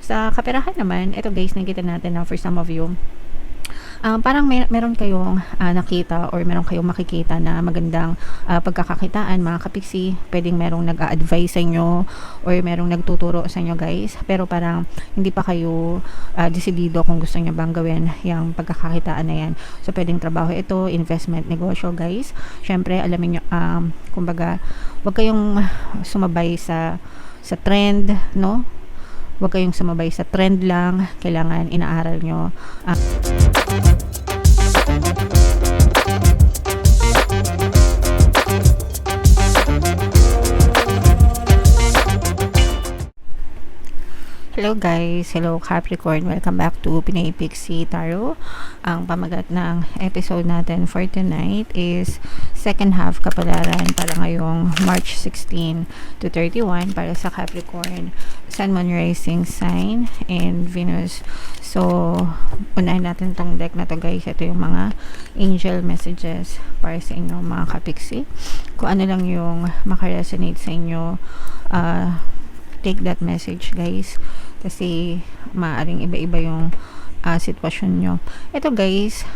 Sa kaperahan naman, ito guys, nakita natin na for some of you, parang meron kayong nakita or meron kayong makikita na magandang pagkakakitaan mga kapiksi. Pwedeng merong nag-a-advise sa inyo or merong nagtuturo sa inyo guys, pero parang hindi pa kayo desidido kung gusto nyo bang gawin yung pagkakakitaan na yan. So pwedeng trabaho ito, investment, negosyo guys. Syempre alamin nyo, kumbaga wag kayong sumabay sa trend, no? Huwag kayong sumabay sa trend lang. Kailangan inaaral nyo. Hello guys, hello Capricorn, welcome back to Pinay Pixie Tarot. Ang pamagat ng episode natin for tonight is second half kapalaran para ngayong March 16 to 31 para sa Capricorn, Sun, Moon, Rising sign and Venus. So, unahin natin tong deck na to guys. Ito yung mga angel messages para sa inyo mga kapiksi. Kung ano lang yung makaresonate sa inyo, take that message guys, kasi maaring iba-iba yung sitwasyon nyo. Ito guys,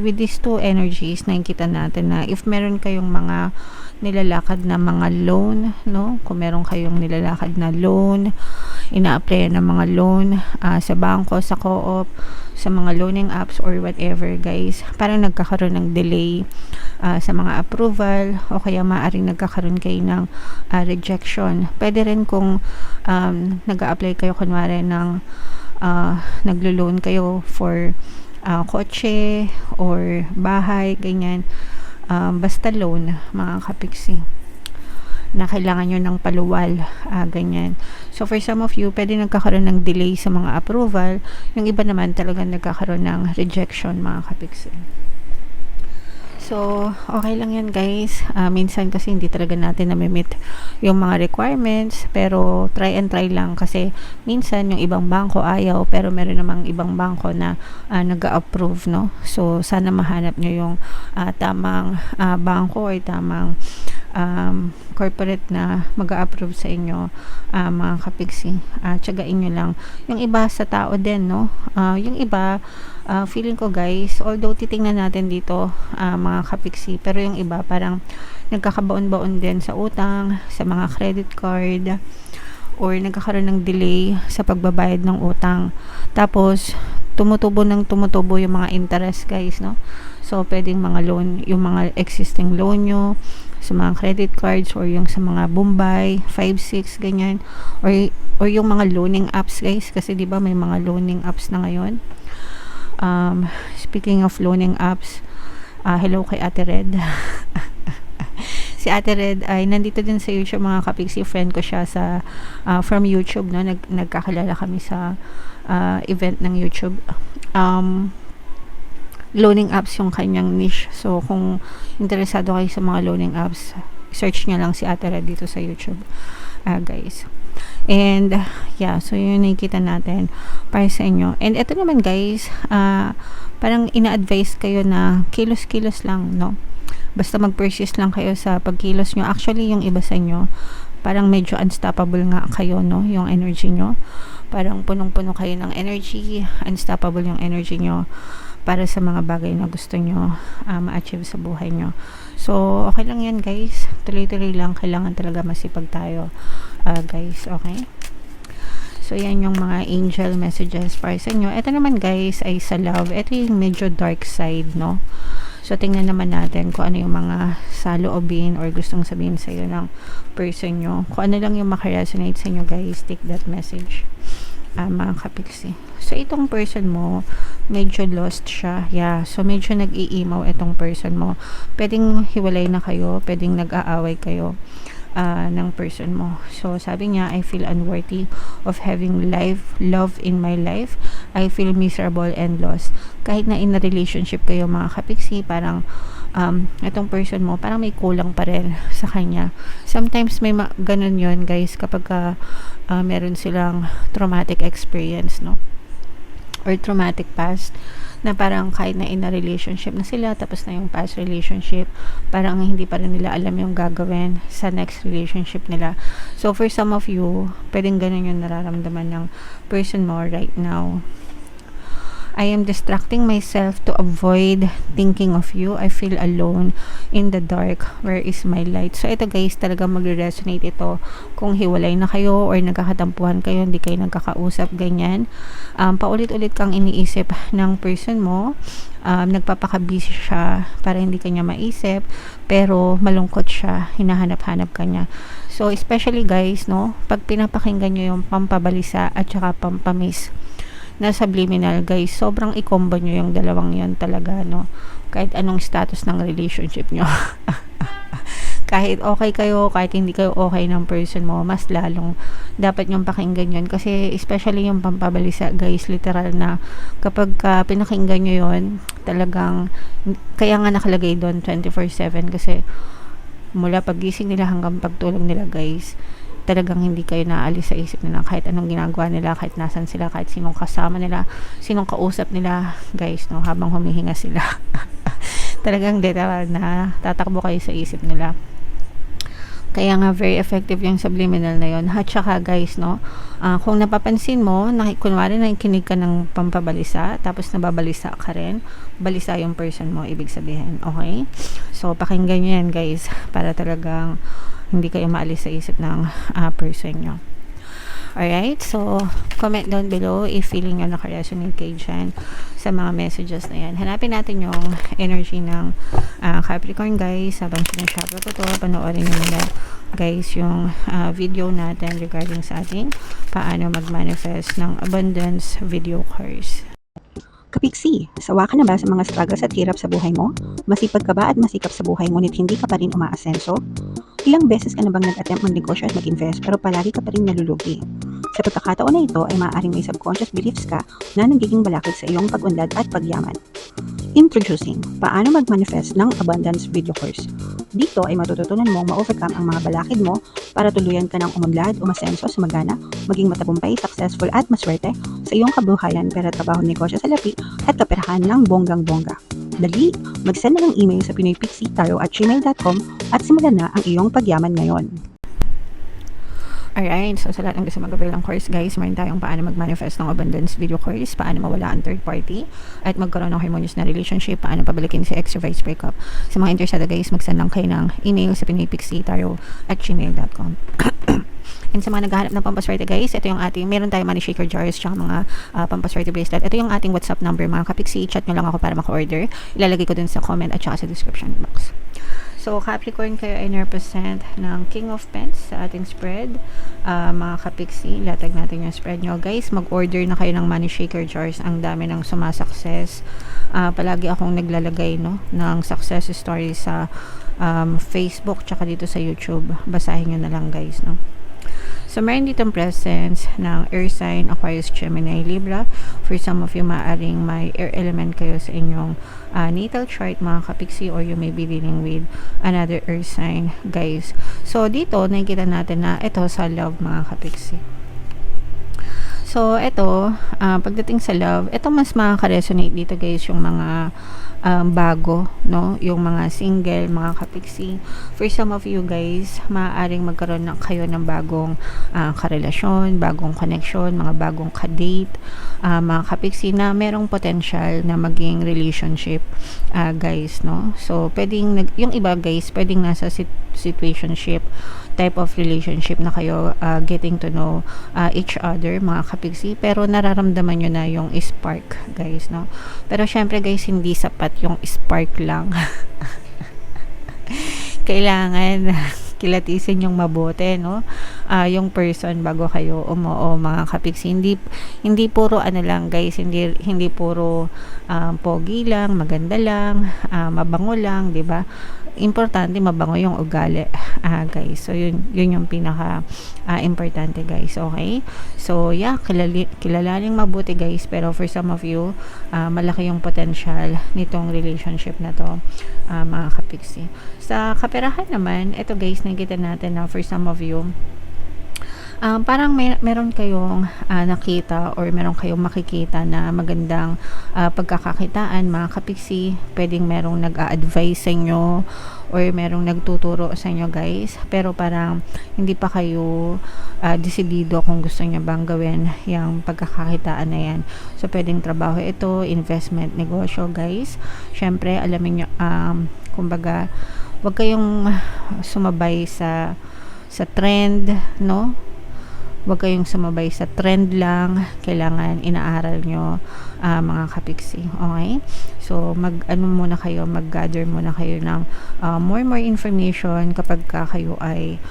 with these two energies, nakikita natin na if meron kayong mga nilalakad na mga loan, no? Kung meron kayong nilalakad na loan, ina-apply ng mga loan sa bangko, sa co-op, sa mga loaning apps or whatever guys, parang nagkakaroon ng delay sa mga approval o kaya maaaring nagkakaroon kayo ng rejection. Pwede rin kung nag-a-apply kayo kunwari ng naglo-loan kayo for kotse or bahay, ganyan. Basta loan mga kapiksi na kailangan nyo ng paluwal, ganyan. So for some of you, pwede nagkakaroon ng delay sa mga approval. Yung iba naman talagang nagkakaroon ng rejection mga kapiksi. So, okay lang yan guys. Minsan kasi hindi talaga natin na-meet yung mga requirements, pero try and try lang kasi minsan yung ibang bangko ayaw, pero meron namang ibang bangko na nag-approve, no? So, sana mahanap nyo yung tamang bangko or tamang corporate na mag-a-approve sa inyo mga kapiksi. Tiyagain nyo lang. Yung iba sa tao din, no? Yung iba, feeling ko guys, although titingnan natin dito mga kapiksi, pero yung iba parang nagkakabaon-baon din sa utang, sa mga credit card, or nagkakaroon ng delay sa pagbabayad ng utang. Tapos tumutubo yung mga interest guys, no? So pwedeng mga loan, yung mga existing loan nyo sa mga credit cards or yung sa mga Bombay 5-6 ganyan, or yung mga loaning apps guys, kasi di ba may mga loaning apps na ngayon. Speaking of loaning apps, hello kay Ate Red. Si Ate Red ay nandito din sa YouTube mga kapiksi. Friend ko siya sa from YouTube, no? Nagkakilala kami sa event ng YouTube. Loaning apps yung kanyang niche. So kung interesado kayo sa mga loaning apps, search nyo lang si Ate Red dito sa YouTube, guys. And yeah, so yun nakikita natin para sa inyo. And ito naman guys, parang ina-advise kayo na kilos-kilos lang, no? Basta mag-persist lang kayo sa pagkilos nyo. Actually, yung iba sa inyo, parang medyo unstoppable nga kayo, no? Yung energy nyo. Parang punong-puno kayo ng energy. Unstoppable yung energy nyo para sa mga bagay na gusto nyo ma-achieve sa buhay nyo. So, okay lang yan guys. Tuloy-tuloy lang. Kailangan talaga masipag tayo, guys. Okay? So, yan yung mga angel messages para sa inyo. Ito naman guys ay sa love. Ito yung medyo dark side, no? So, tingnan naman natin kung ano yung mga saloobin or gustong sabihin sa iyo ng person nyo. Kung ano lang yung makaresonate sa inyo guys, take that message, mga kapiksi. So, itong person mo, medyo lost siya. Yeah. So, medyo nag-iimaw itong person mo. Pwedeng hiwalay na kayo. Pwedeng nag-aaway kayo ng person mo. So, sabi niya, I feel unworthy of having love in my life. I feel miserable and lost. Kahit na in a relationship kayo mga kapiksi, parang itong person mo, parang may kulang pa rin sa kanya. Sometimes may ganun yun guys kapag meron silang traumatic experience, no? or traumatic past na parang kahit na in a relationship na sila, tapos na yung past relationship, parang hindi pa rin nila alam yung gagawin sa next relationship nila. So for some of you, pwedeng ganun yung nararamdaman ng person mo right now. I am distracting myself to avoid thinking of you. I feel alone in the dark. Where is my light? So ito guys, talaga magre-resonate ito kung hiwalay na kayo or nagkakatampuhan kayo, hindi kayo nagkakausap, ganyan. Paulit-ulit kang iniisip ng person mo. Nagpapaka-busy siya para hindi kanya maisip, pero malungkot siya, hinahanap-hanap kanya. So especially guys, no, pag pinapakinggan nyo yung pampabalisa at saka pampamiss na subliminal guys, sobrang i-combo nyo yung dalawang yon talaga, no, kahit anong status ng relationship nyo. Kahit okay kayo, kahit hindi kayo okay ng person mo, mas lalong dapat nyong pakinggan yun, kasi especially yung pampabalisa guys, literal na kapag pinakinggan nyo yun, talagang kaya nga nakalagay doon 24/7, kasi mula pagising nila hanggang pagtulog nila guys, talagang hindi kayo naalis sa isip nila, kahit anong ginagawa nila, kahit nasan sila, kahit sinong kasama nila, sinong kausap nila guys, no, habang humihinga sila. Talagang literal na tatakbo kayo sa isip nila. Kaya nga very effective yung subliminal na yun. At saka guys, no, kung napapansin mo, kunwari nakikinig ka ng pampabalisa, tapos nababalisa ka rin, balisa yung person mo, ibig sabihin, okay? So pakinggan nyo yan guys, para talagang hindi kayo maalis sa isip ng person nyo. Alright, so comment down below if feeling nyo nakaresonate kayo dyan sa mga messages na yan. Hanapin natin yung energy ng Capricorn guys. Habang sinashopper ko to, panoorin nyo nila guys yung video natin regarding sa ating paano mag-manifest ng abundance video course. Kapiksi, sawa ka na ba sa mga struggles at hirap sa buhay mo? Masipag ka ba at masikap sa buhay ngunit hindi ka pa rin umaasenso? Ilang beses ka na bang nag-attempt magnegosyo at mag-invest pero palagi ka pa rin nalulugi? Sa pagkakataon na ito ay maaaring may subconscious beliefs ka na nagiging balakid sa iyong pag-unlad at pagyaman. Introducing, paano mag-manifest ng abundance video course. Dito ay matututunan mong ma-overcome ang mga balakid mo para tuluyan ka ng umunlad, umasenso, sumagana, maging matagumpay, successful at maswerte sa iyong kabuhayan, pera, trabaho, negosyo sa lapi at kaperahan ng bonggang-bongga. Dali, mag-send na ng email sa pinoypixie@gmail.com at simulan na ang iyong pagyaman ngayon. Alright, so sa lahat ng gusto mag-avail ng course guys, meron tayong paano mag-manifest ng abundance video course, paano mawala ang third party, at magkaroon ng harmonious na relationship, paano pabalikin si ex or vice breakup. Sa mga interesado guys, mag-send lang kayo ng email sa pinoypixie@gmail.com. And sa mga naghahanap ng pampaswerte guys, ito yung ating, meron tayong money shaker jars, tsaka mga pampaswerte bracelet. Ito yung ating WhatsApp number mga kapiksi, chat nyo lang ako para maka-order. Ilalagay ko dun sa comment at tsaka sa description box. So, Capricorn kayo ay represent ng King of Pence sa ating spread. Mga kapiksi, latag natin yung spread nyo. Guys, mag-order na kayo ng money shaker jars. Ang dami ng sumasukses. Palagi akong naglalagay no, ng success story sa Facebook tsaka dito sa YouTube. Basahin nyo na lang guys. No? So, meron ditong presence ng air sign, Aquarius, Gemini, Libra. For some of you, maaaring may air element kayo sa inyong natal chart, mga kapiksi, or you may be dealing with another air sign, guys. So, dito, nakikita natin na ito sa love, mga kapiksi. So, ito, pagdating sa love, ito mas makaka-resonate dito, guys, yung mga bago, no? Yung mga single, mga kapiksi. For some of you guys, maaaring magkaroon kayo ng bagong karelasyon, bagong connection, mga bagong ka-date, mga kapiksi na merong potential na maging relationship, guys, no? So, pwedeng, yung iba guys, pwedeng nasa situationship type of relationship na kayo, getting to know each other, mga kapiksi, pero nararamdaman nyo na yung spark, guys, no? Pero syempre guys, hindi sapat yung spark lang. Kailangan kilatisin yung mabuti, no? Yung person bago kayo umuo, mga kapiksi. Hindi puro ano lang guys, hindi puro pogi lang, maganda lang, mabango lang, 'di ba? Importante mabango yung ugali, guys. So yun yung pinaka importante guys, okay? So yeah, kilalaning mabuti guys, pero for some of you, malaki yung potential nitong relationship na to, mga kapiksi. Sa kaperahan naman, ito guys, nakikita natin na for some of you, Parang meron kayong nakita or meron kayong makikita na magandang pagkakakitaan, mga kapiksi. Pwedeng merong nag-a-advise sa inyo or merong nagtuturo sa inyo, guys. Pero parang hindi pa kayo desidido kung gusto niyo bang gawin yung pagkakakitaan na yan. So, pwedeng trabaho ito, investment, negosyo, guys. Syempre, alamin nyo, kumbaga, wag kayong sumabay sa trend, no? Huwag kayong sumabay sa trend lang. Kailangan inaaral nyo, mga kapiksi. Okay? So, mag-gather muna kayo ng more information kapag kayo ay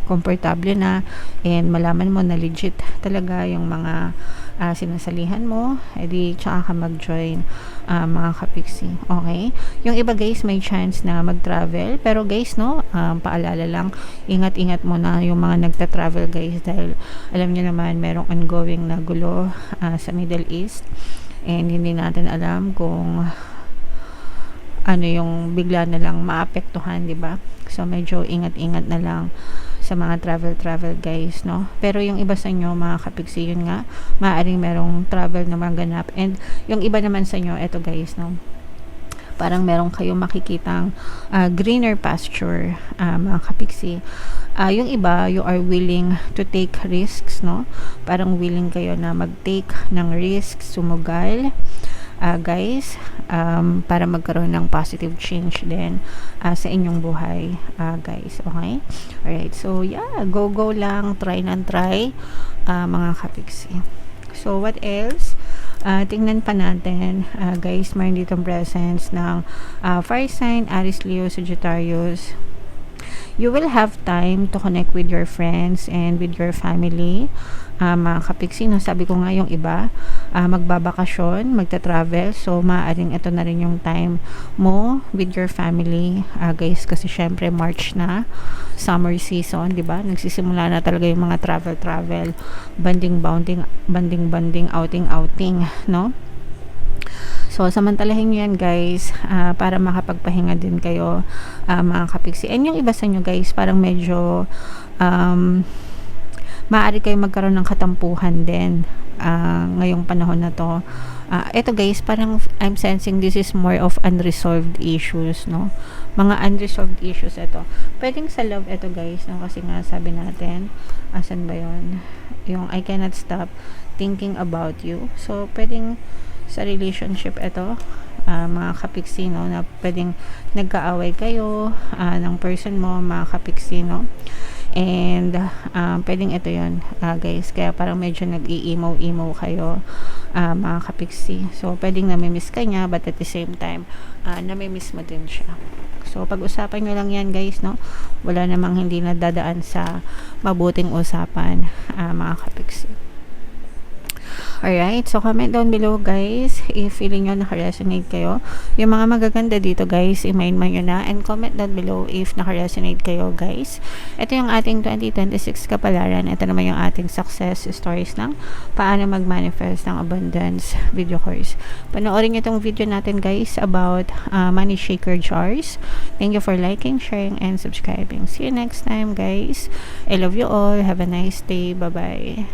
komportable na and malaman mo na legit talaga yung mga sinasalihan mo, edi tsaka ka mag-join, mga kapiksi. Okay? Yung iba, guys, may chance na mag-travel, pero guys, no, paalala lang, ingat-ingat mo na yung mga nagta-travel, guys, dahil alam niyo naman merong ongoing na gulo sa Middle East and hindi natin alam kung ano yung bigla na lang maapektuhan, di ba? So, medyo ingat-ingat na lang sa mga travel, guys, no? Pero yung iba sa inyo, mga kapiksi, yun nga, maaaring merong travel na maganap. And yung iba naman sa inyo, eto, guys, no? Parang meron kayong makikitang greener pasture, mga kapiksi. Yung iba, you are willing to take risks, no? Parang willing kayo na mag-take ng risks, sumugal, guys, para magkaroon ng positive change din sa inyong buhay, guys. Okay? Alright, so yeah, go lang, try and try, mga kapiksi. So what else? Tingnan pa natin, guys, mayroon ditong presence ng fire sign, Aries, Leo, Sagittarius. You will have time to connect with your friends and with your family, mga kapiksi, no? Sabi ko nga, yung iba magbabakasyon, magta-travel, so maaaring ito na rin yung time mo with your family, guys, kasi syempre March na, summer season, di ba? Nagsisimula na talaga yung mga travel, banding, outing, no? So, samantalahin nyo yan, guys, para makapagpahinga din kayo, mga kapiksi. And yung iba sa nyo, guys, parang medyo maaari kayo magkaroon ng katampuhan din ngayong panahon na to. Ito, guys, parang I'm sensing this is more of unresolved issues, no? Mga unresolved issues ito. Pwedeng sa love ito, guys, no? Kasi nga sabi natin, asan ba yun? Yung I cannot stop thinking about you. So, pwedeng sa relationship ito, mga kapiksi, no, na pwedeng nagkaaway kayo ng person mo, mga kapiksi, no, and pwedeng ito yun, guys, kaya parang medyo nag-i-emo kayo, mga kapiksi. So, pwedeng namimiss ka niya, but at the same time, namimiss mo din siya. So, pag-usapan nyo lang yan, guys, no, wala namang hindi nadadaan sa mabuting usapan, mga kapiksi. Alright, so comment down below, guys, if feeling nyo naka-resonate kayo. Yung mga magaganda dito, guys, i-mind nyo na, and comment down below if naka-resonate kayo, guys. Ito yung ating 2026 kapalaran. Ito naman yung ating success stories ng paano mag-manifest ng abundance video course. Panoorin nyo itong video natin, guys, about money shaker jars. Thank you for liking, sharing, and subscribing. See you next time, guys. I love you all. Have a nice day. Bye-bye.